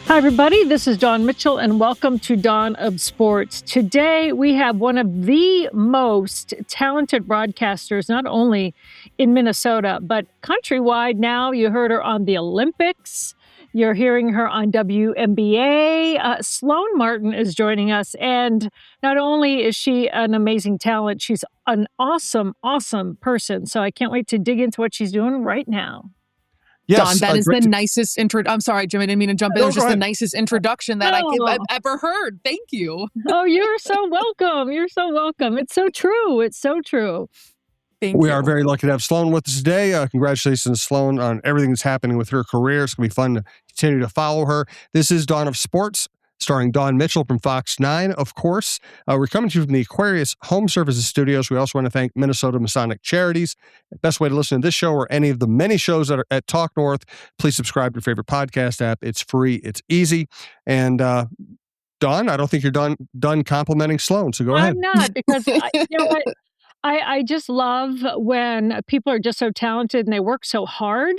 Hi, everybody. This is Dawn Mitchell, and welcome to Dawn of Sports. Today, we have one of the most talented broadcasters, not only in Minnesota, but countrywide now. You heard her on the Olympics. You're hearing her on WNBA. Sloane Martin is joining us, and not only is she an amazing talent, she's an awesome, awesome person. So I can't wait to dig into what she's doing right now. Yes, Don, that is the nicest intro. I'm sorry, Jim, I didn't mean to jump in. It was just the nicest introduction that I've ever heard. Thank you. Oh, you're so welcome. You're so welcome. It's so true. It's so true. We are very lucky to have Sloane with us today. Congratulations, Sloane, on everything that's happening with her career. It's going to be fun to continue to follow her. This is Dawn of Sports, starring Dawn Mitchell from Fox 9, of course. We're coming to you from the Aquarius Home Services Studios. We also want to thank Minnesota Masonic Charities. The best way to listen to this show or any of the many shows that are at Talk North, please subscribe to your favorite podcast app. It's free. It's easy. And Dawn, I don't think you're done complimenting Sloane, so go ahead. I'm not, because you know what? I just love when people are just so talented and they work so hard,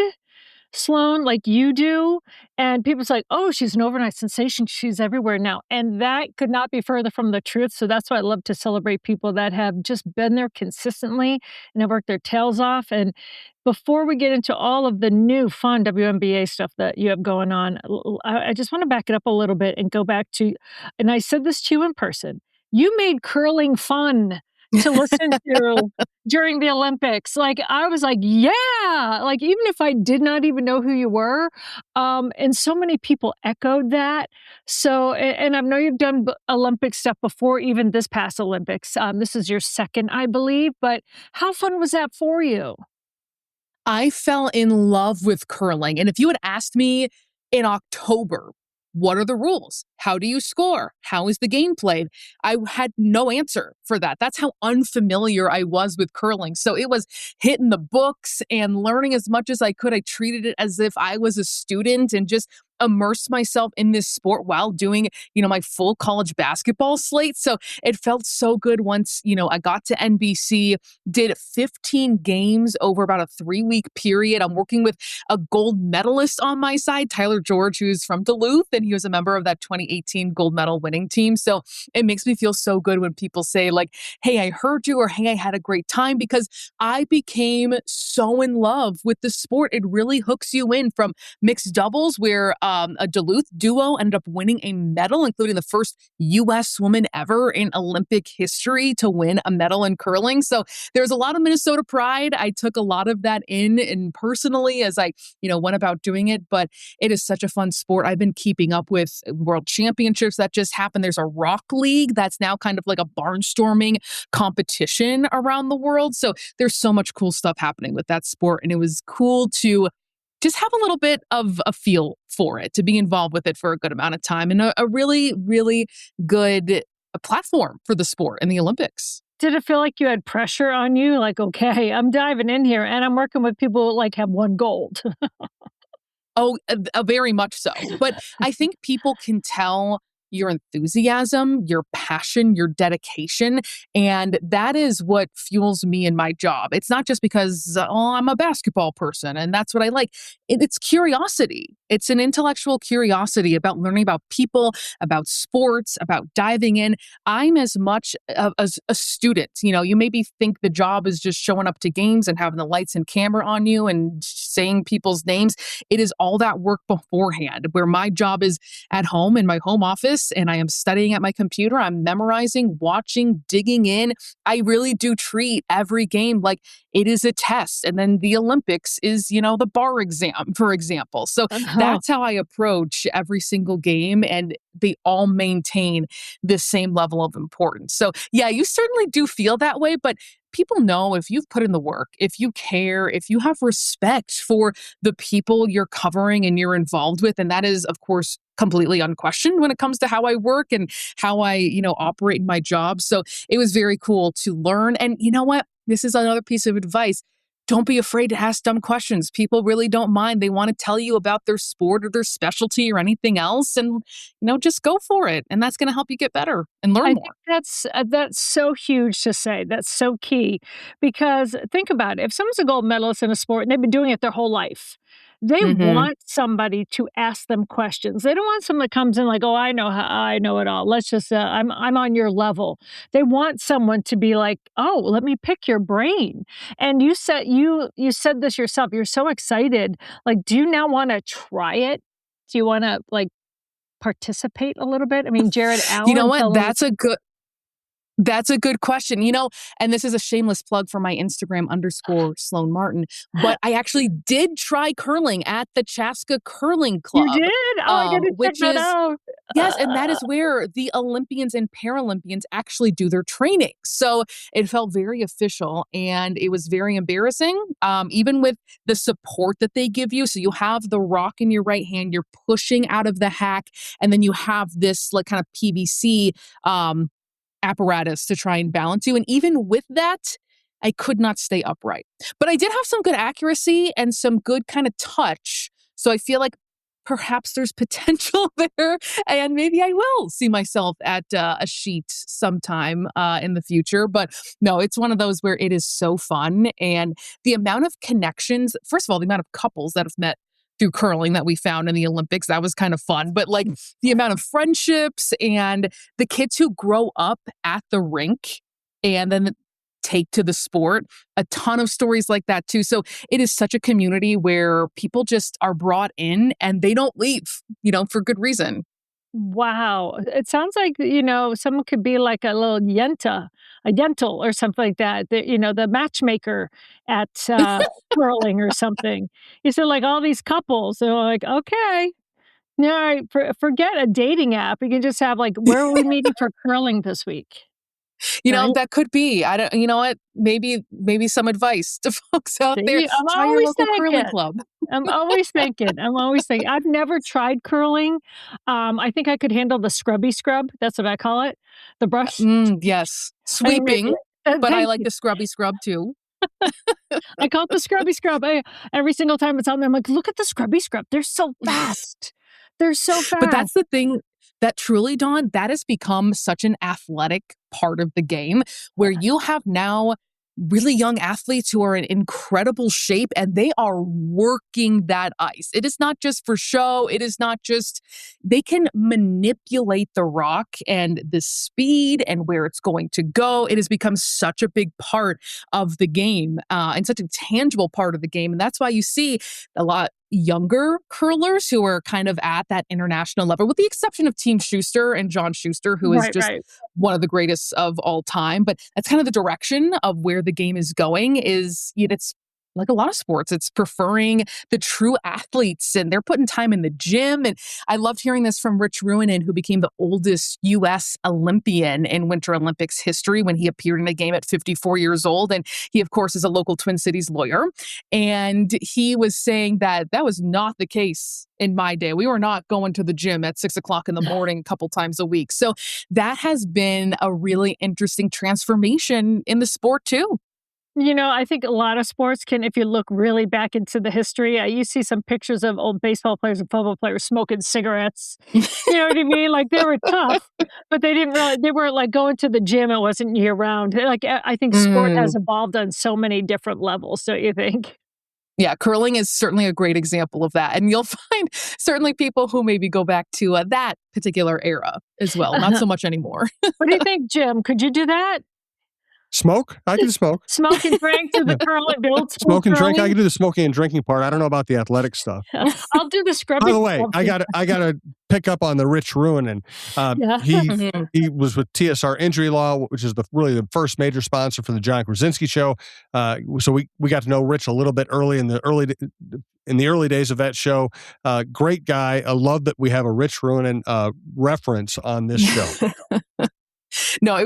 Sloane, like you do. And people's like, oh, she's an overnight sensation. She's everywhere now. And that could not be further from the truth. So that's why I love to celebrate people that have just been there consistently and have worked their tails off. And before we get into all of the new fun WNBA stuff that you have going on, I just want to back it up a little bit and go back to, and I said this to you in person, you made curling fun to listen to during the Olympics. Like, I was like, yeah, like, even if I did not even know who you were. And so many people echoed that. So, and I know you've done Olympic stuff before, even this past Olympics. This is your second, I believe, but how fun was that for you? I fell in love with curling. And if you had asked me in October, what are the rules? How do you score? How is the game played? I had no answer for that. That's how unfamiliar I was with curling. So it was hitting the books and learning as much as I could. I treated it as if I was a student and just immersed myself in this sport while doing, my full college basketball slate. So it felt so good once, I got to NBC, did 15 games over about a 3-week period. I'm working with a gold medalist on my side, Tyler George, who's from Duluth, and he was a member of that 2018 gold medal winning team. So it makes me feel so good when people say like, hey, I heard you, or hey, I had a great time, because I became so in love with the sport. It really hooks you in, from mixed doubles, where a Duluth duo ended up winning a medal, including the first U.S. woman ever in Olympic history to win a medal in curling. So there's a lot of Minnesota pride. I took a lot of that in personally as I, went about doing it. But it is such a fun sport. I've been keeping up with world championships that just happened. There's a rock league that's now kind of like a barnstorming competition around the world. So there's so much cool stuff happening with that sport. And it was cool to just have a little bit of a feel for it, to be involved with it for a good amount of time, and a really, really good platform for the sport in the Olympics. Did it feel like you had pressure on you? Like, okay, I'm diving in here and I'm working with people who like have won gold. Oh, very much so. But I think people can tell your enthusiasm, your passion, your dedication. And that is what fuels me in my job. It's not just because, I'm a basketball person and that's what I like. It's curiosity. It's an intellectual curiosity about learning about people, about sports, about diving in. I'm as much as a student. You maybe think the job is just showing up to games and having the lights and camera on you and saying people's names. It is all that work beforehand, where my job is at home in my home office, and I am studying at my computer. I'm memorizing, watching, digging in. I really do treat every game like it is a test. And then the Olympics is, the bar exam, for example. So that's how I approach every single game, and they all maintain the same level of importance. So yeah, you certainly do feel that way, but people know if you've put in the work, if you care, if you have respect for the people you're covering and you're involved with, and that is, of course, completely unquestioned when it comes to how I work and how I, operate in my job. So it was very cool to learn. And you know what? This is another piece of advice. Don't be afraid to ask dumb questions. People really don't mind. They want to tell you about their sport or their specialty or anything else. And, just go for it. And that's going to help you get better and learn more. That's so huge to say. That's so key. Because think about it. If someone's a gold medalist in a sport and they've been doing it their whole life, They Mhm. want somebody to ask them questions. They don't want someone that comes in like, "Oh, I know it all. Let's just, I'm on your level." They want someone to be like, "Oh, let me pick your brain." And you said this yourself. You're so excited. Like, do you now wanna try it? Do you wanna, like, participate a little bit? I mean, Jared You know Allen what? telling That's a good question. And this is a shameless plug for my Instagram _Sloane Martin, but I actually did try curling at the Chaska Curling You Club, did? Oh, I gotta check which that is out. yes, and that is where the Olympians and Paralympians actually do their training. So it felt very official and it was very embarrassing, even with the support that they give you. So you have the rock in your right hand, you're pushing out of the hack, and then you have this like kind of PVC um, apparatus to try and balance you. And even with that, I could not stay upright. But I did have some good accuracy and some good kind of touch. So I feel like perhaps there's potential there. And maybe I will see myself at a sheet sometime in the future. But no, it's one of those where it is so fun. And the amount of connections, first of all, the amount of couples that have met through curling that we found in the Olympics, that was kind of fun. But like the amount of friendships and the kids who grow up at the rink and then take to the sport, a ton of stories like that too. So it is such a community where people just are brought in and they don't leave, for good reason. Wow. It sounds like, someone could be like a little a Yentl or something like that, the matchmaker at, curling or something. You said, like, all these couples, they're like, "Okay, yeah, forget a dating app. You can just have, like, where are we meeting for curling this week?" Right? That could be. I don't, you know what? Maybe some advice to folks out there. See, I'm Try your always local curling thinking. club. I'm always thinking. I've never tried curling. I think I could handle the scrubby scrub, that's what I call it, the brush. Yes. I think maybe Sweeping, but I thank like you. the scrubby scrub too. I call it the scrubby scrub. Every single time it's on there, I'm like, "Look at the scrubby scrub. They're so fast. They're so But fast." that's the thing that truly, Dawn, that has become such an athletic part of the game where you have now really young athletes who are in incredible shape and they are working that ice. It is not just for show. It is not just, they can manipulate the rock and the speed and where it's going to go. It has become such a big part of the game and such a tangible part of the game. And that's why you see a lot younger curlers who are kind of at that international level, with the exception of Team Schuster and John Schuster, who is Right, just right. one of the greatest of all time. But that's kind of the direction of where the game is going. It's like a lot of sports, it's preferring the true athletes and they're putting time in the gym. And I loved hearing this from Rich Ruoinen, who became the oldest U.S. Olympian in Winter Olympics history when he appeared in the game at 54 years old. And he, of course, is a local Twin Cities lawyer. And he was saying that that was not the case in my day. We were not going to the gym at 6 o'clock in the morning a couple times a week. So that has been a really interesting transformation in the sport too. I think a lot of sports can, if you look really back into the history, you see some pictures of old baseball players and football players smoking cigarettes. You know what I mean? Like, they were tough, but they weren't like going to the gym. It wasn't year round. Like, I think sport has Mm. evolved on so many different levels, don't you think? Yeah, curling is certainly a great example of that. And you'll find certainly people who maybe go back to that particular era as well. Not so much anymore. What do you think, Jim? Could you do that? Smoke? I can smoke. Smoke and drink through the Yeah. curling, the old school Smoke and drink. I curling? can do the smoking and drinking part. I don't know about the athletic stuff. I'll do the By scrubby the way, scrub I thing. gotta pick up on the Rich Ruoinen. Yeah. He Mhm. he was with TSR Injury Law, which is really the first major sponsor for the John Krasinski show. So we got to know Rich a little bit in the early days of that show. Great guy. I love that we have a Rich Ruoinen reference on this show. No,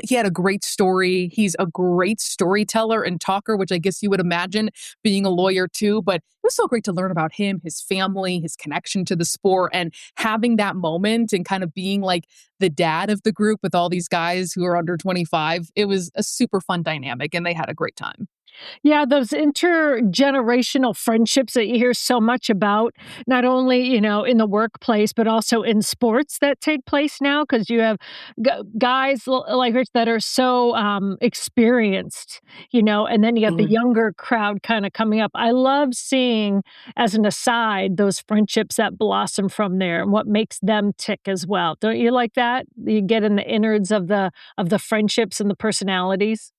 he had a great story. He's a great storyteller and talker, which I guess you would imagine being a lawyer too. But it was so great to learn about him, his family, his connection to the sport, and having that moment and kind of being like the dad of the group with all these guys who are under 25. It was a super fun dynamic and they had a great time. Yeah, those intergenerational friendships that you hear so much about, not only, in the workplace, but also in sports that take place now, because you have guys like Rich that are so experienced, and then you got the Mhm. younger crowd kind of coming up. I love seeing, as an aside, those friendships that blossom from there and what makes them tick as well. Don't you like that? You get in the innards of the friendships and the personalities.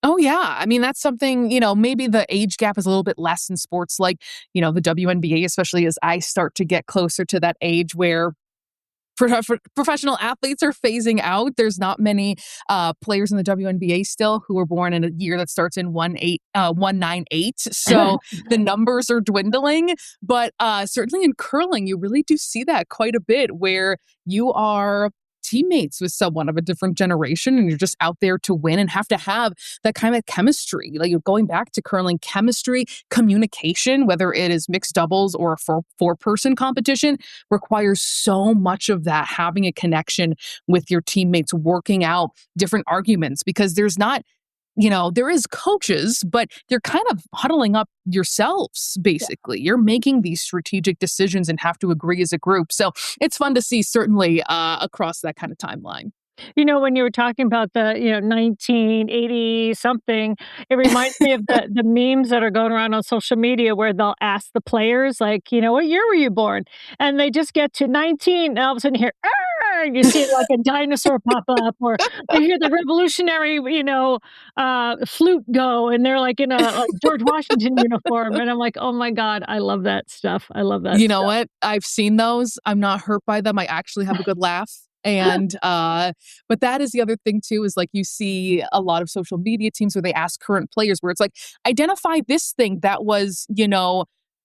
Oh, yeah. I mean, that's something, maybe the age gap is a little bit less in sports like, the WNBA, especially as I start to get closer to that age where professional athletes are phasing out. There's not many players in the WNBA still who were born in a year that starts in 198. So the numbers are dwindling. But certainly in curling, you really do see that quite a bit where you are teammates with someone of a different generation and you're just out there to win and have to have that kind of chemistry. Like you're going back to curling, chemistry, communication, whether it is mixed doubles or a four-person competition, requires so much of that, having a connection with your teammates, working out different arguments, because there's not, there is coaches, but you're kind of huddling up yourselves, basically. You're making these strategic decisions and have to agree as a group. So it's fun to see, certainly, across that kind of timeline. When you were talking about the, 1980 something, it reminds me of the memes that are going around on social media where they'll ask the players, like, "What year were you born?" And they just get to 19, and all of a sudden you hear, "Arr!" You see, like, a dinosaur pop up, or they hear the revolutionary, flute go, and they're, like, in a George Washington uniform, and I'm like, "Oh my god, I love that stuff. I love that You know stuff." what? I've seen those. I'm not hurt by them. I actually have a good laugh. And but that is the other thing too, is like you see a lot of social media teams where they ask current players where it's like, identify this thing that was,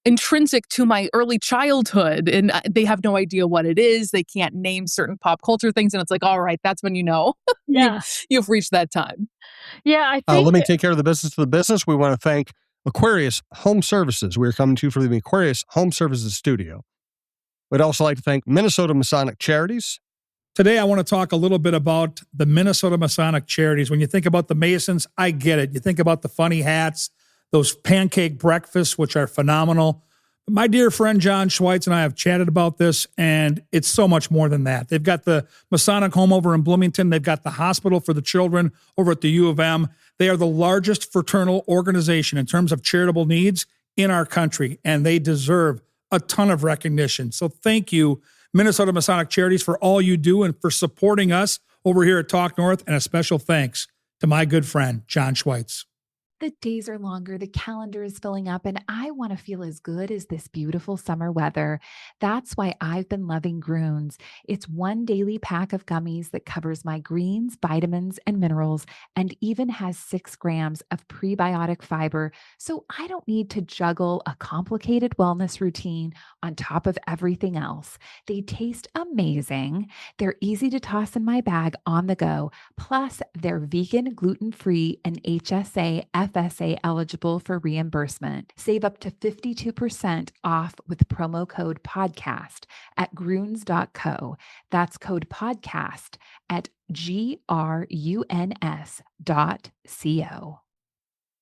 intrinsic to my early childhood. And they have no idea what it is. They can't name certain pop culture things. And it's like, all right, that's when you Yeah. you've reached that time. Yeah, I think Let me take care of the business to the business. We want to thank Aquarius Home Services. We're coming to you from the Aquarius Home Services studio. We'd also like to thank Minnesota Masonic Charities. Today, I want to talk a little bit about the Minnesota Masonic Charities. When you think about the Masons, I get it. You think about the funny hats, those pancake breakfasts, which are phenomenal. My dear friend John Schweitz and I have chatted about this, and it's so much more than that. They've got the Masonic home over in Bloomington. They've got the hospital for the children over at the U of M. They are the largest fraternal organization in terms of charitable needs in our country, and they deserve a ton of recognition. So thank you, Minnesota Masonic Charities, for all you do and for supporting us over here at Talk North, and a special thanks to my good friend, John Schweitz. The days are longer, the calendar is filling up, and I want to feel as good as this beautiful summer weather. That's why I've been loving Groons. It's one daily pack of gummies that covers my greens, vitamins, and minerals, and even has 6 grams of prebiotic fiber, so I don't need to juggle a complicated wellness routine on top of everything else. They taste amazing. They're easy to toss in my bag on the go. Plus, they're vegan, gluten-free, and HSA FSA eligible for reimbursement. Save up to 52% off with promo code podcast at gruns.co. That's code podcast at gruns.co.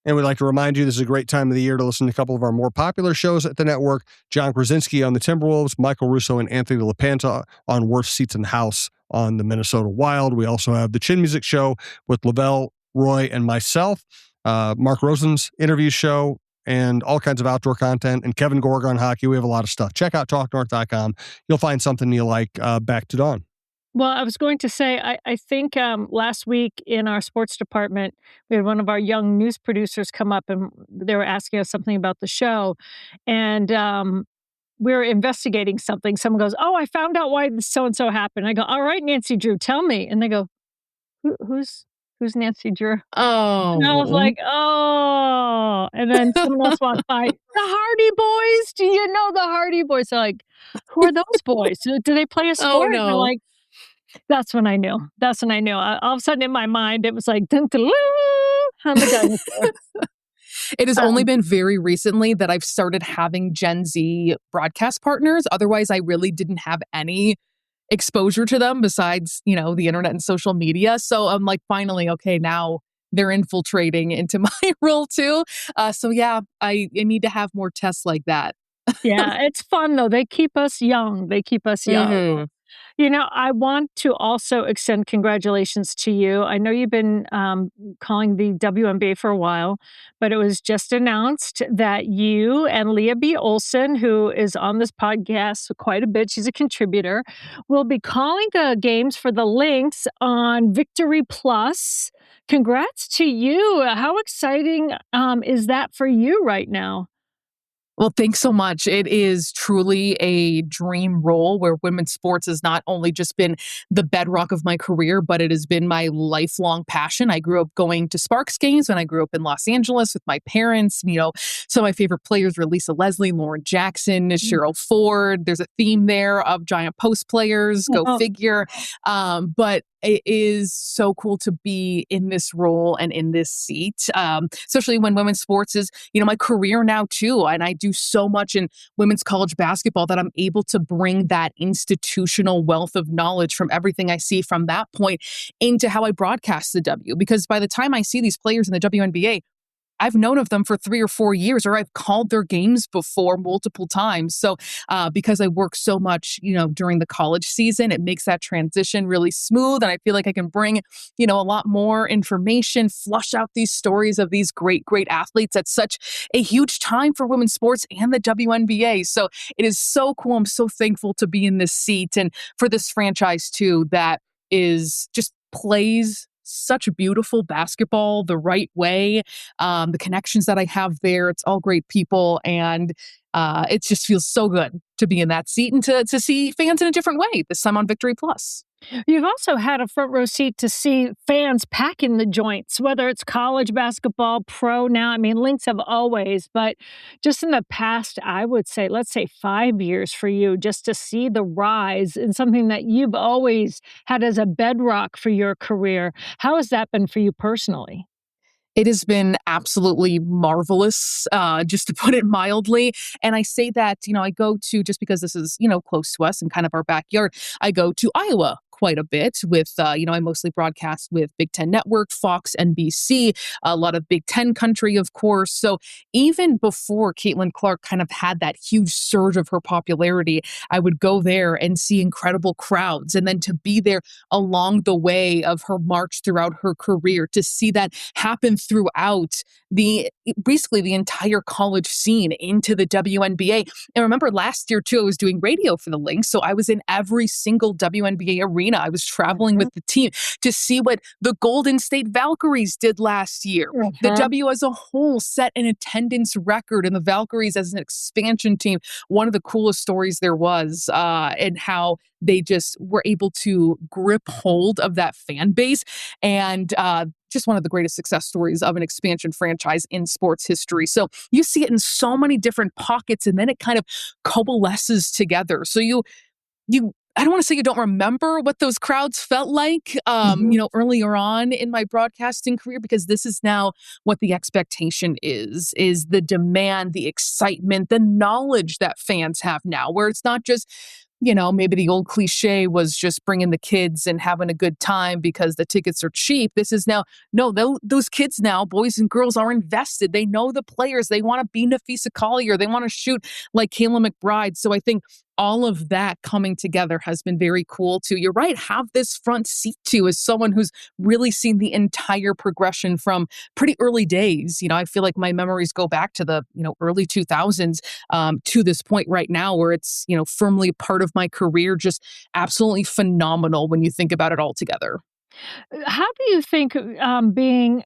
And we'd like to remind you this is a great time of the year to listen to a couple of our more popular shows at the network. John Krasinski on the Timberwolves, Michael Russo and Anthony LaPanta on Worst Seats in the House on the Minnesota Wild. We also have the Chin Music Show with Lavelle, Roy, and myself. Mark Rosen's interview show, and all kinds of outdoor content, and Kevin Gorg on hockey. We have a lot of stuff. Check out talknorth.com. You'll find something you like. Back to Dawn. Well, I was going to say, I think last week in our sports department, we had one of our young news producers come up and they were asking us something about the show. And we were investigating something. Someone goes, "Oh, I found out why so and so happened." I go, "All right, Nancy Drew, tell me." And they go, who's Nancy Drew? And I was Oh. like, "Oh." And then someone else walked by, "The Hardy Boys. Do you know the Hardy Boys?" They're like, "Who are those boys? Do they play a Oh, sport?" And I'm no. like, that's when I knew. That's when I knew. All of a sudden in my mind, it was like, dun, dun, dun, I'm a dinosaur. It has only Um, been very recently that I've started having Gen Z broadcast partners. Otherwise, I really didn't have any exposure to them besides, the internet and social media. So I'm like, finally, okay, now they're infiltrating into my role too. So yeah, I need to have more tests like that. Yeah, it's fun though. They keep us young. They keep us young. Mhm. You know, I want to also extend congratulations to you. I know you've been calling the WNBA for a while, but it was just announced that you and Leah B. Olson, who is on this podcast quite a bit, she's a contributor, will be calling the games for the Lynx on Victory Plus. Congrats to you. How exciting is that for you right now? Well, thanks so much. It is truly a dream role where women's sports has not only just been the bedrock of my career, but it has been my lifelong passion. I grew up going to Sparks games when I grew up in Los Angeles with my parents. Some of my favorite players were Lisa Leslie, Lauren Jackson, Cheryl Ford. There's a theme there of giant post players, go figure. But it is so cool to be in this role and in this seat, especially when women's sports is, my career now too. And I do so much in women's college basketball that I'm able to bring that institutional wealth of knowledge from everything I see from that point into how I broadcast the W. Because by the time I see these players in the WNBA, I've known of them for 3 or 4 years, or I've called their games before multiple times. So because I work so much, during the college season, it makes that transition really smooth. And I feel like I can bring, a lot more information, flush out these stories of these great, great athletes at such a huge time for women's sports and the WNBA. So it is so cool. I'm so thankful to be in this seat and for this franchise too, that is just plays such beautiful basketball the right way. The connections that I have there, it's all great people. And it just feels so good to be in that seat and to see fans in a different way, this time on Victory Plus. You've also had a front row seat to see fans packing the joints, whether it's college basketball, pro now. I mean, Lynx have always, but just in the past, I would say, let's say 5 years for you, just to see the rise in something that you've always had as a bedrock for your career. How has that been for you personally? It has been absolutely marvelous, just to put it mildly. And I say that, I go to, just because this is, close to us and kind of our backyard, I go to Iowa quite a bit with, I mostly broadcast with Big Ten Network, Fox, NBC, a lot of Big Ten country, of course. So even before Caitlin Clark kind of had that huge surge of her popularity, I would go there and see incredible crowds. And then to be there along the way of her march throughout her career, to see that happen throughout basically the entire college scene into the WNBA. And remember last year too, I was doing radio for the Lynx. So I was in every single WNBA arena. I was traveling with the team to see what the Golden State Valkyries did last year. The W as a whole set an attendance record, and the Valkyries as an expansion team, one of the coolest stories there was, and how they just were able to grip hold of that fan base. And just one of the greatest success stories of an expansion franchise in sports history. So you see it in so many different pockets, and then it kind of coalesces together. So you I don't want to say you don't remember what those crowds felt like, earlier on in my broadcasting career, because this is now what the expectation is the demand, the excitement, the knowledge that fans have now, where it's not just, maybe the old cliche was just bringing the kids and having a good time because the tickets are cheap. This is now, no, those kids now, boys and girls, are invested. They know the players. They want to be Nafisa Collier. They want to shoot like Kayla McBride. So I think all of that coming together has been very cool too. You're right, have this front seat too, as someone who's really seen the entire progression from pretty early days. I feel like my memories go back to the, early 2000s to this point right now where it's, firmly part of my career, just absolutely phenomenal when you think about it all together. How do you think being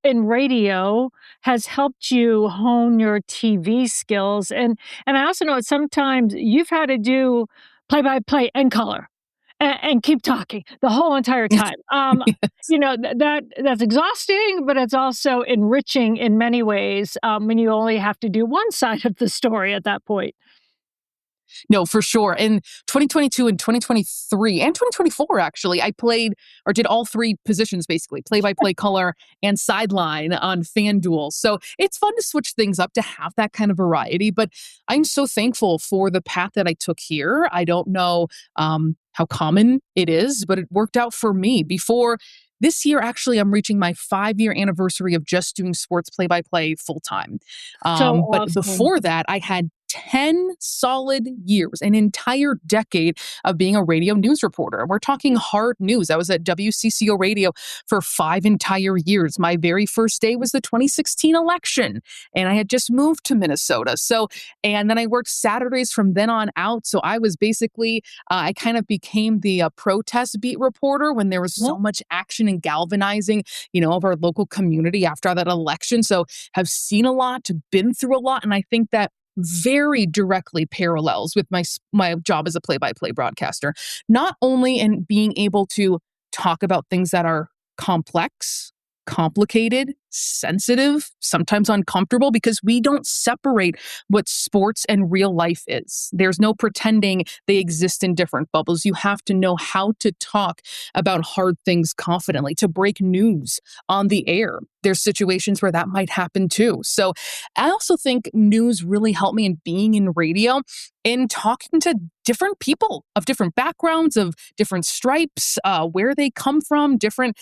in radio has helped you hone your TV skills? And I also know sometimes you've had to do play by play and color and keep talking the whole entire time. Yes. That's exhausting, but it's also enriching in many ways when you only have to do one side of the story at that point. No, for sure. In 2022 and 2023 and 2024, actually, I played or did all three positions, basically play-by-play, color, and sideline on FanDuel. So it's fun to switch things up to have that kind of variety. But I'm so thankful for the path that I took here. I don't know how common it is, but it worked out for me. Before this year, actually, I'm reaching my 5-year anniversary of just doing sports play-by-play full-time. So But awesome. before that, I had 10 solid years, an entire decade of being a radio news reporter. We're talking hard news. I was at WCCO Radio for 5 entire years. My very first day was the 2016 election, and I had just moved to Minnesota. And then I worked Saturdays from then on out. So I was basically, I kind of became the protest beat reporter when there was so much action and galvanizing, of our local community after that election. So have seen a lot, been through a lot. And I think that very directly parallels with my job as a play-by-play broadcaster, not only in being able to talk about things that are complex, complicated, sensitive, sometimes uncomfortable, because we don't separate what sports and real life is. There's no pretending they exist in different bubbles. You have to know how to talk about hard things confidently, to break news on the air. There's situations where that might happen too. So I also think news really helped me in being in radio, in talking to different people of different backgrounds, of different stripes, where they come from, different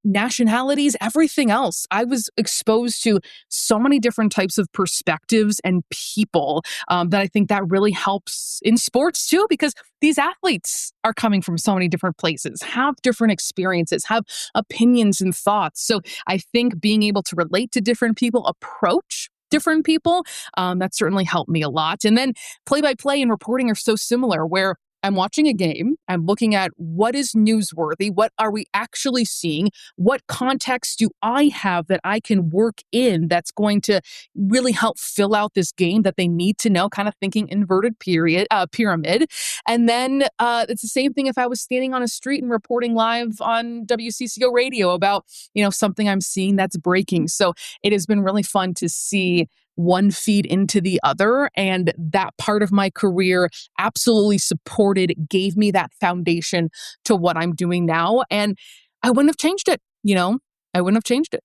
nationalities, everything else. I was exposed to so many different types of perspectives and people that I think that really helps in sports too, because these athletes are coming from so many different places, have different experiences, have opinions and thoughts. So I think being able to relate to different people, approach different people, that certainly helped me a lot. And then play-by-play and reporting are so similar, where I'm watching a game, I'm looking at what is newsworthy, what are we actually seeing, what context do I have that I can work in that's going to really help fill out this game that they need to know, kind of thinking inverted pyramid. And then it's the same thing if I was standing on a street and reporting live on WCCO radio about, something I'm seeing that's breaking. So it has been really fun to see one feed into the other. And that part of my career absolutely supported, gave me that foundation to what I'm doing now. And I wouldn't have changed it, I wouldn't have changed it.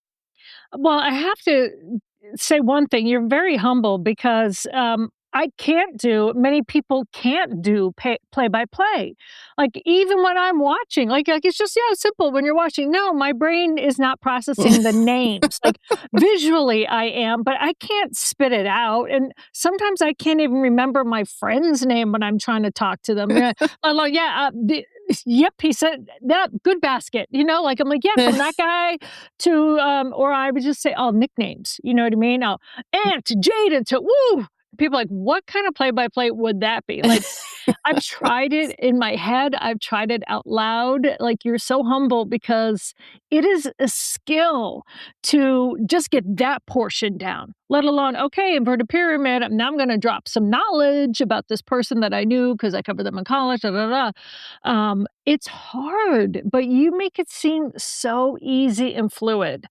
Well, I have to say one thing. You're very humble because many people can't do play by play. Like, even when I'm watching, like it's just, simple when you're watching. No, my brain is not processing the names. Like, visually, I am, but I can't spit it out. And sometimes I can't even remember my friend's name when I'm trying to talk to them. Yep, he said that, good basket, like, I'm like, yeah, from that guy to, or I would just say, nicknames, you know what I mean? Aunt Jada to, woo, people are like, what kind of play-by-play would that be? Like, I've tried it in my head. I've tried it out loud. Like, you're so humble because it is a skill to just get that portion down, let alone, okay, inverted pyramid. Now I'm going to drop some knowledge about this person that I knew because I covered them in college. It's hard, but you make it seem so easy and fluid.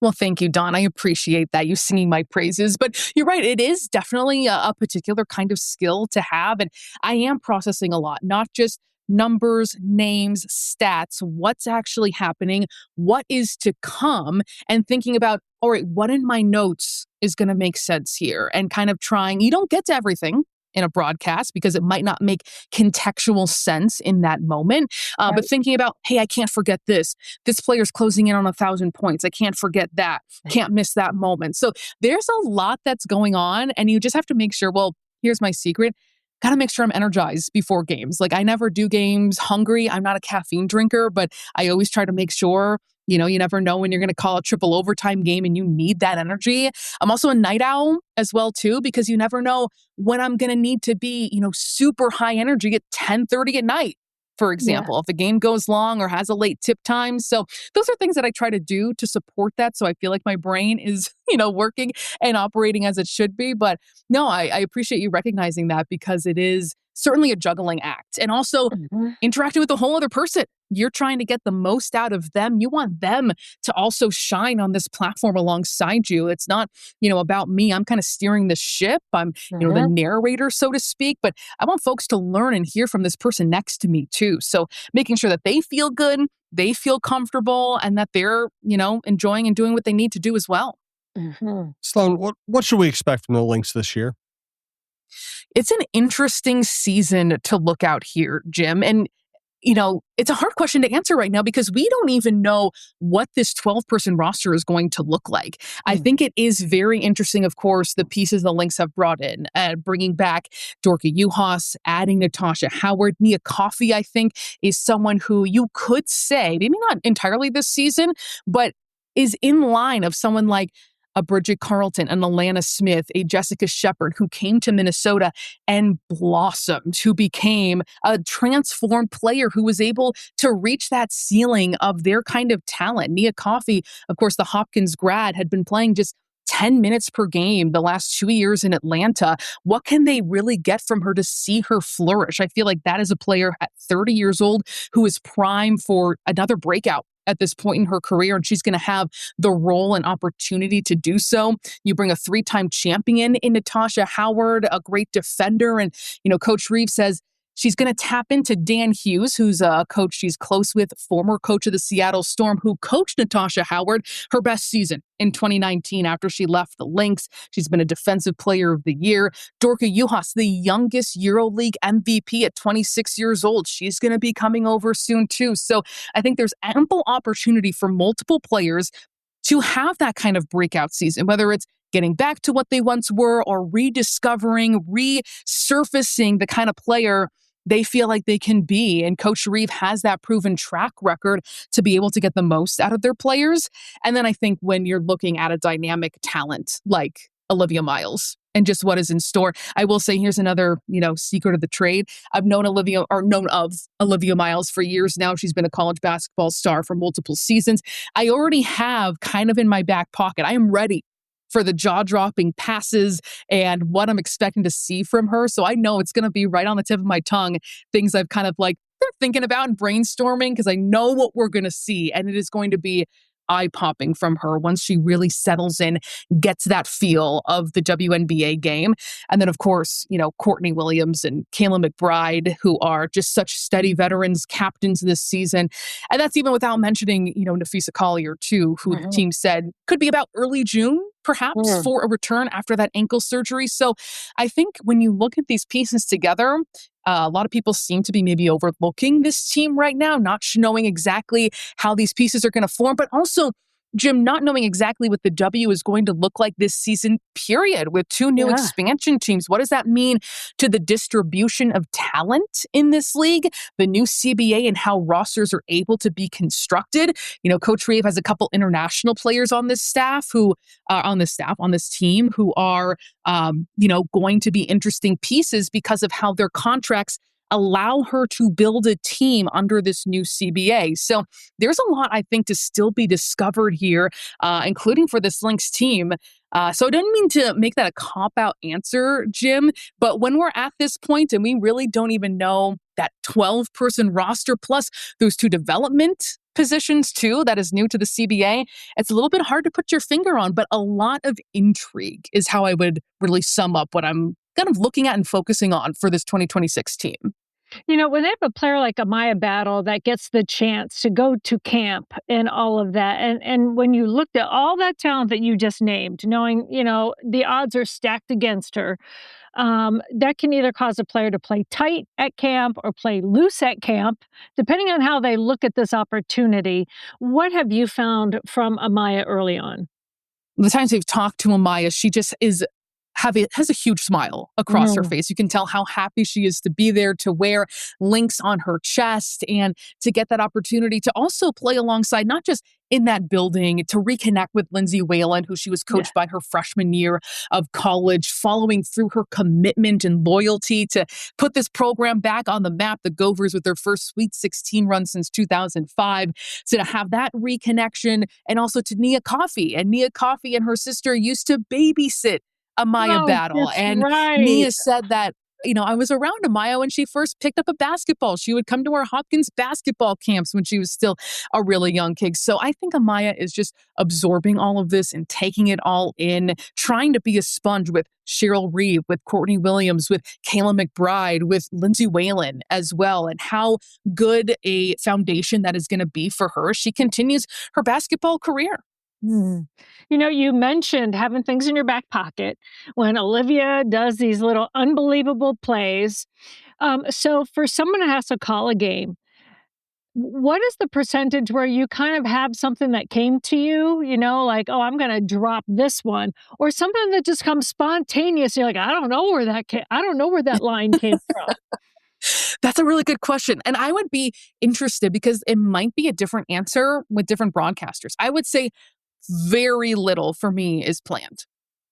Well, thank you, Dawn. I appreciate that, you singing my praises. But you're right, it is definitely a particular kind of skill to have. And I am processing a lot, not just numbers, names, stats, what's actually happening, what is to come, and thinking about, all right, what in my notes is going to make sense here? And kind of trying, you don't get to everything in a broadcast because it might not make contextual sense in that moment. But thinking about, hey, I can't forget this. This player's closing in on 1,000 points. I can't forget that. Can't miss that moment. So there's a lot that's going on, and you just have to make sure, well, here's my secret. Got to make sure I'm energized before games. Like, I never do games hungry. I'm not a caffeine drinker, but I always try to make sure, you never know when you're going to call a triple overtime game and you need that energy. I'm also a night owl as well, too, because you never know when I'm going to need to be, super high energy at 10:30 at night, for example, if the game goes long or has a late tip time. So those are things that I try to do to support that. So I feel like my brain is, working and operating as it should be. But no, I appreciate you recognizing that, because it is certainly a juggling act, and also interacting with a whole other person. You're trying to get the most out of them. You want them to also shine on this platform alongside you. It's not, about me. I'm kind of steering the ship. I'm, the narrator, so to speak, but I want folks to learn and hear from this person next to me too. So making sure that they feel good, they feel comfortable, and that they're, enjoying and doing what they need to do as well. Sloane, what should we expect from the Lynx this year? It's an interesting season to look out here, Jim. And it's a hard question to answer right now because we don't even know what this 12-person roster is going to look like. I think it is very interesting, of course, the pieces the Lynx have brought in, bringing back Dorka Juhas, adding Natasha Howard. Nia Coffey, I think, is someone who you could say, maybe not entirely this season, but is in line of someone like a Bridget Carlton, an Alana Smith, a Jessica Shepard, who came to Minnesota and blossomed, who became a transformed player who was able to reach that ceiling of their kind of talent. Nia Coffey, of course, the Hopkins grad, had been playing just 10 minutes per game the last 2 years in Atlanta. What can they really get from her to see her flourish? I feel like that is a player at 30 years old who is prime for another breakout at this point in her career, and she's going to have the role and opportunity to do so. You bring a 3-time champion in Natasha Howard, a great defender, and Coach Reeves says she's going to tap into Dan Hughes, who's a coach she's close with, former coach of the Seattle Storm, who coached Natasha Howard her best season in 2019 after she left the Lynx. She's been a Defensive Player of the Year. Dorka Juhas, the youngest EuroLeague MVP at 26 years old. She's going to be coming over soon too. So I think there's ample opportunity for multiple players to have that kind of breakout season, whether it's getting back to what they once were or rediscovering, resurfacing the kind of player they feel like they can be. And Coach Reeve has that proven track record to be able to get the most out of their players. And then I think when you're looking at a dynamic talent like Olivia Miles and just what is in store, I will say here's another, secret of the trade. I've known of Olivia Miles for years now. She's been a college basketball star for multiple seasons. I already have kind of in my back pocket. I am ready for the jaw-dropping passes and what I'm expecting to see from her. So I know it's going to be right on the tip of my tongue, things I've kind of thinking about and brainstorming because I know what we're going to see. And it is going to be eye-popping from her once she really settles in, gets that feel of the WNBA game. And then, of course, Courtney Williams and Kayla McBride, who are just such steady veterans, captains this season. And that's even without mentioning, Nafisa Collier, too, who the team said could be about early June, perhaps, for a return after that ankle surgery. So I think when you look at these pieces together, a lot of people seem to be maybe overlooking this team right now, not knowing exactly how these pieces are going to form, but also, Jim, not knowing exactly what the W is going to look like this season, period, with 2 new expansion teams. What does that mean to the distribution of talent in this league, the new CBA, and how rosters are able to be constructed? Coach Reeve has a couple international players on this staff on this team who are, going to be interesting pieces because of how their contracts allow her to build a team under this new CBA. So there's a lot, I think, to still be discovered here, including for this Lynx team. So I don't mean to make that a cop-out answer, Jim, but when we're at this point and we really don't even know that 12-person roster plus those 2 development positions too, that is new to the CBA, it's a little bit hard to put your finger on, but a lot of intrigue is how I would really sum up what I'm kind of looking at and focusing on for this 2026 team. When they have a player like Amaya Battle that gets the chance to go to camp and all of that, and when you looked at all that talent that you just named, knowing, the odds are stacked against her, that can either cause a player to play tight at camp or play loose at camp, depending on how they look at this opportunity. What have you found from Amaya early on? The times we've talked to Amaya, she just has a huge smile across her face. You can tell how happy she is to be there, to wear Lynx on her chest, and to get that opportunity to also play alongside, not just in that building, to reconnect with Lindsay Whalen, who she was coached by her freshman year of college, following through her commitment and loyalty to put this program back on the map, the Gophers with their first Sweet 16 run since 2005. So to have that reconnection, and also to Nia Coffey. And Nia Coffey and her sister used to babysit Amaya Battle. And Nia said that, I was around Amaya when she first picked up a basketball. She would come to our Hopkins basketball camps when she was still a really young kid. So I think Amaya is just absorbing all of this and taking it all in, trying to be a sponge with Cheryl Reeve, with Courtney Williams, with Kayla McBride, with Lindsay Whalen as well, and how good a foundation that is going to be for her as she continues her basketball career. You mentioned having things in your back pocket when Olivia does these little unbelievable plays. So for someone who has to call a game, what is the percentage where you kind of have something that came to you, like, "Oh, I'm gonna drop this one," or something that just comes spontaneous, you're like, I don't know where that line came from." That's a really good question. And I would be interested because it might be a different answer with different broadcasters. I would say very little for me is planned.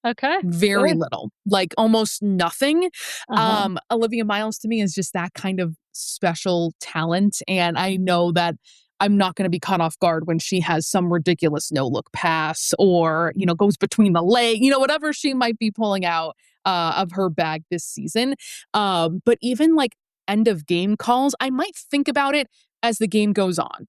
Okay, Very good. little, like almost nothing. Uh-huh. Olivia Miles to me is just that kind of special talent. And I know that I'm not going to be caught off guard when she has some ridiculous no look pass or, goes between the leg, whatever she might be pulling out of her bag this season. But even like end of game calls, I might think about it as the game goes on.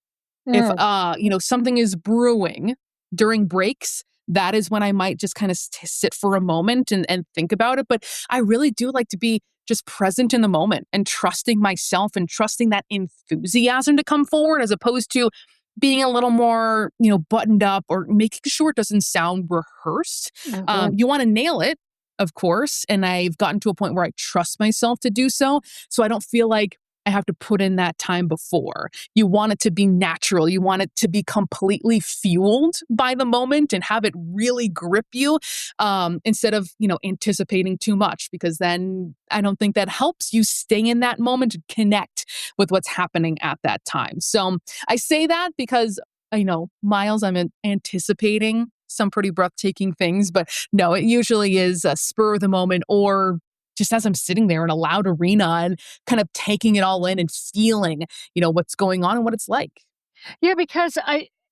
If Mm, something is brewing during breaks, that is when I might just kind of sit for a moment and think about it. But I really do like to be just present in the moment and trusting myself and trusting that enthusiasm to come forward as opposed to being a little more, buttoned up or making sure it doesn't sound rehearsed. mhm. You want to nail it, of course. And I've gotten to a point where I trust myself to do so. So I don't feel like I have to put in that time before. You want it to be natural. You want it to be completely fueled by the moment and have it really grip you instead of, anticipating too much, because then I don't think that helps you stay in that moment and connect with what's happening at that time. So I say that because, Miles, I'm anticipating some pretty breathtaking things, but no, it usually is a spur of the moment or just as I'm sitting there in a loud arena and kind of taking it all in and feeling, what's going on and what it's like. Yeah, because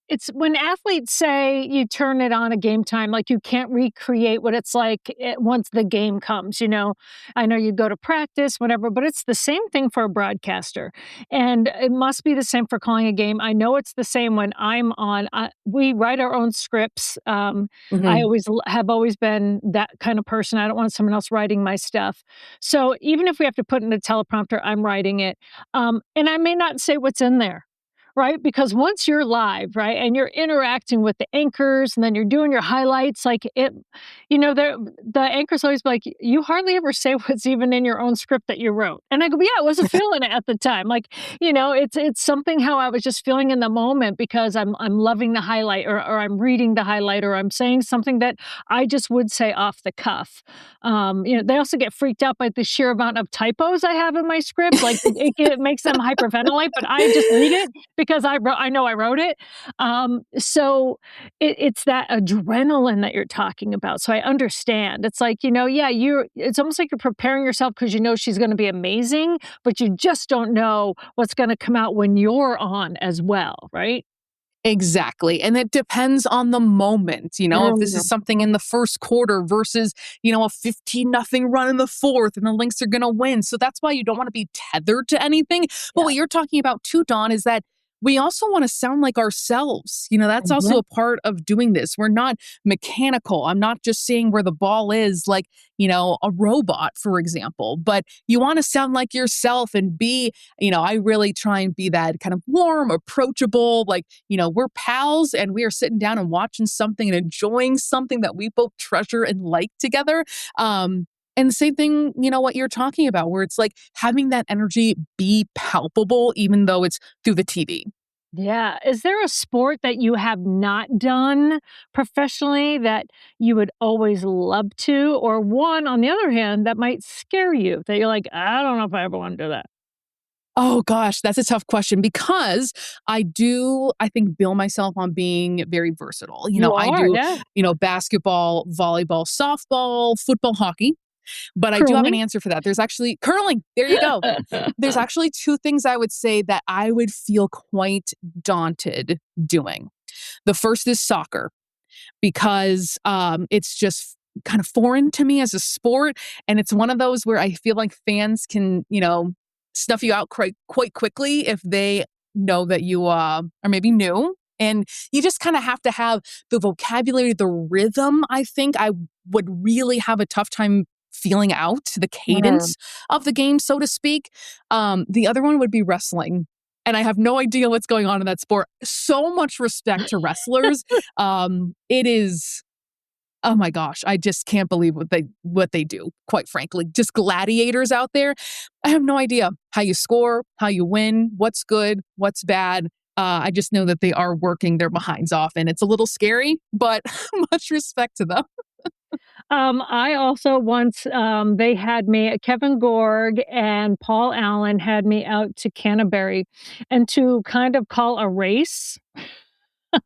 it's when athletes say you turn it on a game time, like you can't recreate what it's like once the game comes. I know you go to practice, whatever, but it's the same thing for a broadcaster. And it must be the same for calling a game. I know it's the same when I'm on. We write our own scripts. I Mhm. have always been that kind of person. I don't want someone else writing my stuff. So even if we have to put in a teleprompter, I'm writing it. And I may not say what's in there, right? Because once you're live, right, and you're interacting with the anchors and then you're doing your highlights, like the anchors always be like, you hardly ever say what's even in your own script that you wrote. And I go, yeah, I wasn't feeling it at the time. Like, it's something how I was just feeling in the moment because I'm loving the highlight or I'm reading the highlight or I'm saying something that I just would say off the cuff. They also get freaked out by the sheer amount of typos I have in my script. Like it makes them hyperventilate, but I just read it because I know I wrote it. So it's that adrenaline that you're talking about. So I understand. It's like, yeah, it's almost like you're preparing yourself because you know she's going to be amazing, but you just don't know what's going to come out when you're on as well, right? Exactly. And it depends on the moment, if this Mm, is something in the first quarter versus, a 15-0 run in the fourth and the Lynx are going to win. So that's why you don't want to be tethered to anything. But yeah. what you're talking about too, Dawn, is that we also want to sound like ourselves. That's also Mhm. a part of doing this. We're not mechanical. I'm not just saying where the ball is like, a robot, for example, but you want to sound like yourself and be, I really try and be that kind of warm, approachable, like, we're pals and we are sitting down and watching something and enjoying something that we both treasure and like together. And the same thing, what you're talking about, where it's like having that energy be palpable, even though it's through the TV. Yeah. Is there a sport that you have not done professionally that you would always love to? Or one, on the other hand, that might scare you that you're like, I don't know if I ever want to do that. Oh gosh, that's a tough question because I think, bill myself on being very versatile. You I are, do, yeah. basketball, volleyball, softball, football, hockey, but I do have an Curling. answer for that. There's actually curling. There you go. There's actually two things I would say that I would feel quite daunted doing. The first is soccer because it's just kind of foreign to me as a sport. And it's one of those where I feel like fans can, snuff you out quite quickly if they know that you are maybe new. And you just kind of have to have the vocabulary, the rhythm. I think I would really have a tough time feeling out the Mm. cadence of the game, so to speak. The other one would be wrestling. And I have no idea what's going on in that sport. So much respect to wrestlers. It is Oh my gosh, I just can't believe what they do, quite frankly. Just gladiators out there. I have no idea how you score, how you win, what's good, what's bad. I just know that they are working their behinds off, and it's a little scary, but much respect to them. I also once, they had me, Kevin Gorg and Paul Allen had me out to Canterbury and to kind of call a race of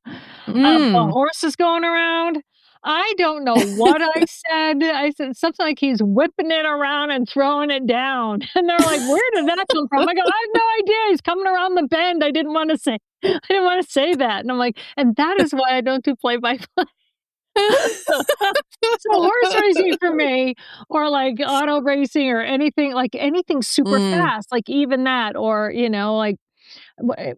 Mm. horses going around. I don't know what I said. I said something like he's whipping it around and throwing it down. And they're like, "Where did that come from?" I go, "I have no idea. He's coming around the bend. I didn't want to say I didn't want to say that." And I'm like, "And that is why I don't do play by play." So horse racing for me, or like auto racing or anything super Mm. fast, like even that, or like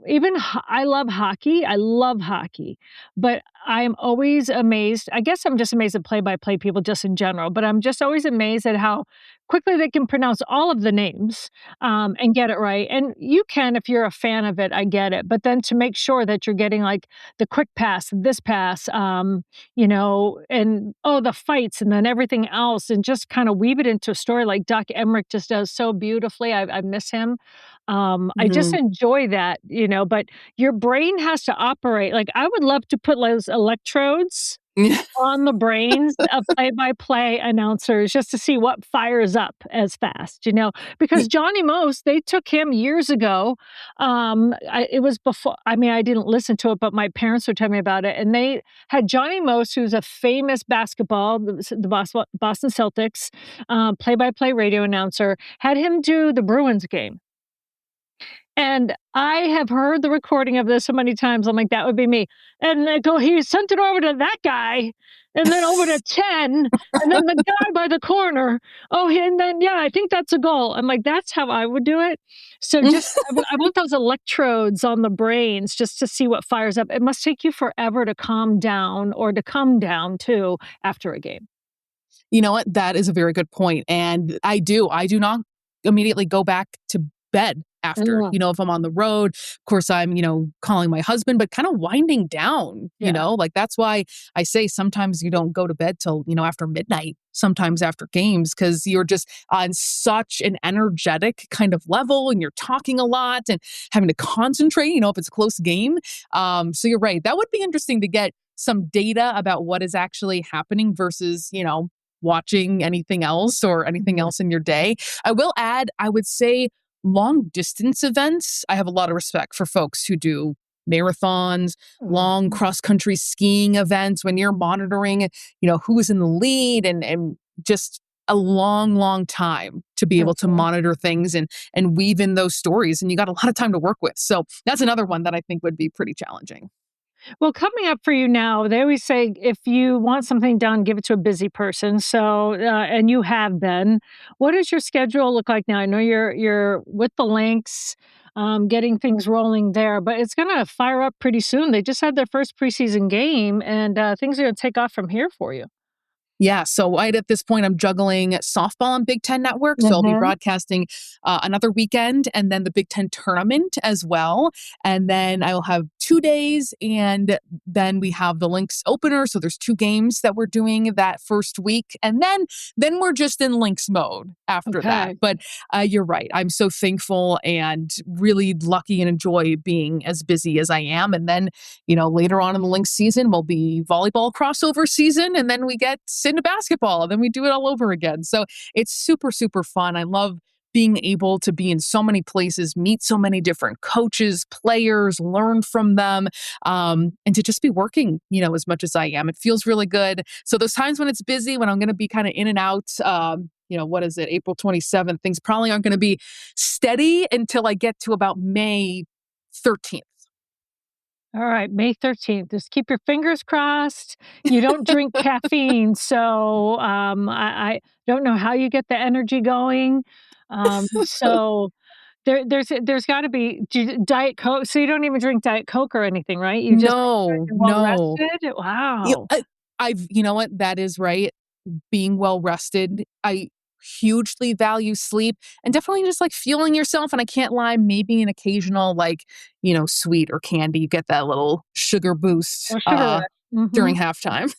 even I love hockey. I love hockey, but I'm always amazed. I guess I'm just amazed at play-by-play people just in general, but I'm just always amazed at how quickly they can pronounce all of the names and get it right. And you can if you're a fan of it, I get it. But then to make sure that you're getting like the quick pass, this pass, and the fights, and then everything else, and just kind of weave it into a story like Doc Emmerich just does so beautifully. I miss him. I just Mhm. enjoy that, but your brain has to operate. Like, I would love to put those electrodes on the brains of play-by-play announcers just to see what fires up as fast, because Johnny Most, they took him years ago. It was before, I mean, I didn't listen to it, but my parents would tell me about it. And they had Johnny Most, who's a famous basketball, Boston Celtics, play-by-play radio announcer, had him do the Bruins game. And I have heard the recording of this so many times, I'm like, "That would be me." And they go, "He sent it over to that guy, and then over to 10, and then the guy by the corner. Oh, and then, yeah, I think that's a goal." I'm like, "That's how I would do it." So just I want those electrodes on the brains just to see what fires up. It must take you forever to calm down or to come down too after a game. You know what? That is a very good point, and I do not immediately go back to bed after. Ugh, If I'm on the road, of course, I'm, calling my husband, but kind of winding down, yeah. like, that's why I say sometimes you don't go to bed till, after midnight, sometimes after games, because you're just on such an energetic kind of level and you're talking a lot and having to concentrate, if it's a close game. So you're right. That would be interesting to get some data about what is actually happening versus, watching anything else or anything Mhm. else in your day. I will add, I would say long distance events. I have a lot of respect for folks who do marathons, long Mhm. cross country skiing events when you're monitoring, who's in the lead and just a long, long time to be able to Mhm. monitor things and weave in those stories. And you got a lot of time to work with. So that's another one that I think would be pretty challenging. Well, coming up for you now, they always say if you want something done, give it to a busy person. So, and you have been. What does your schedule look like now? I know you're with the Lynx, getting things rolling there, but it's going to fire up pretty soon. They just had their first preseason game, and things are going to take off from here for you. Yeah. So right at this point, I'm juggling softball on Big Ten Network. So I'll be Mhm. broadcasting another weekend and then the Big Ten tournament as well. And then I will have 2 days. And then we have the Lynx opener. So there's two games that we're doing that first week. And then we're just in Lynx mode after that. Okay. But you're right. I'm so thankful and really lucky and enjoy being as busy as I am. And then later on in the Lynx season will be volleyball crossover season, and then we get into basketball, and then we do it all over again. So it's super, super fun. I love being able to be in so many places, meet so many different coaches, players, learn from them, and to just be working, as much as I am. It feels really good. So those times when it's busy, when I'm going to be kind of in and out, what is it, April 27th, things probably aren't going to be steady until I get to about May 13th. All right, May 13th. Just keep your fingers crossed. You don't drink caffeine, so I don't know how you get the energy going. So there's got to be Diet Coke. So you don't even drink Diet Coke or anything, right? You just make sure No, you're well no. rested. Yeah, Wow. you know what? That is right. Being well rested. I hugely value sleep and definitely just like fueling yourself. And I can't lie, maybe an occasional like, sweet or candy, you get that little sugar boost Or sugar rush. during Mhm. halftime.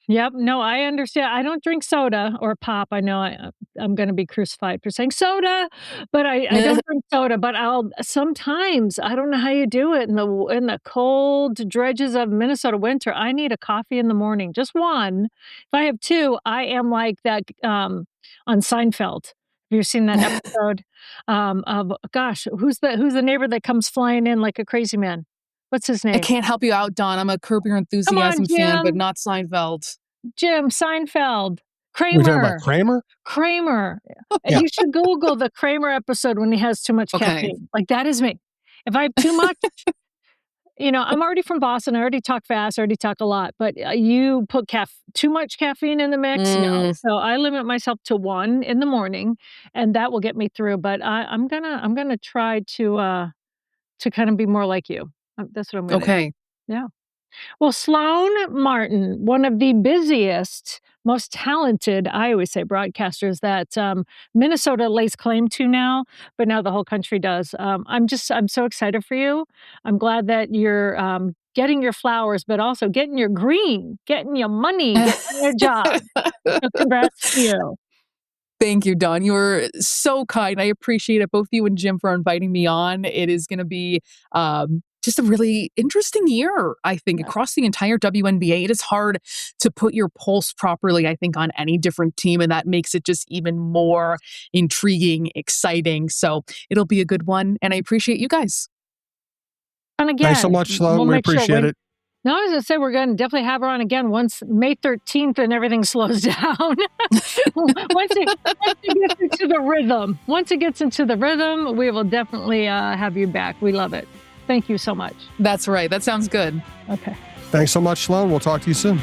Yep. No, I understand. I don't drink soda or pop. I know I'm going to be crucified for saying soda, but I don't drink soda. But I'll sometimes I don't know how you do it in the cold dredges of Minnesota winter. I need a coffee in the morning, just one. If I have two, I am like that on Seinfeld. Have you seen that episode of gosh, who's the neighbor that comes flying in like a crazy man? What's his I name? can't help you out, Don. I'm a Curb Your Come on, Enthusiasm fan, but Jim. not Seinfeld. Jim Seinfeld. We're talking about Kramer. Kramer? Kramer. Yeah. You should Google the Kramer episode when he has too much Okay. caffeine. Like, that is me. If I have too much, I'm already from Boston. I already talk fast. I already talk a lot. But you put too much caffeine in the mix, no. So I limit myself to one in the morning, and that will get me through. But I'm gonna try to kind of be more like you. That's what I'm gonna do. Okay. Yeah. Well, Sloane Martin, one of the busiest, most talented, I always say, broadcasters that Minnesota lays claim to now, but now the whole country does. I'm so excited for you. I'm glad that you're getting your flowers, but also getting your green, getting your money, getting your job. So congrats to you. Thank you, Don. You're so kind. I appreciate it, both you and Jim, for inviting me on. It is going to be just a really interesting year, I think, across the entire WNBA. It is hard to put your pulse properly, I think, on any different team, and that makes it just even more intriguing, exciting. So it'll be a good one, and I appreciate you guys. And again, Thanks so much, Sloane. we'll We make sure appreciate it. No, I was gonna say we're gonna definitely have her on again once May 13th and everything slows down. once it gets into the rhythm. Once it gets into the rhythm, we will definitely have you back. We love it. Thank you so much. That's right. That sounds good. Okay. Thanks so much, Sloane. We'll talk to you soon.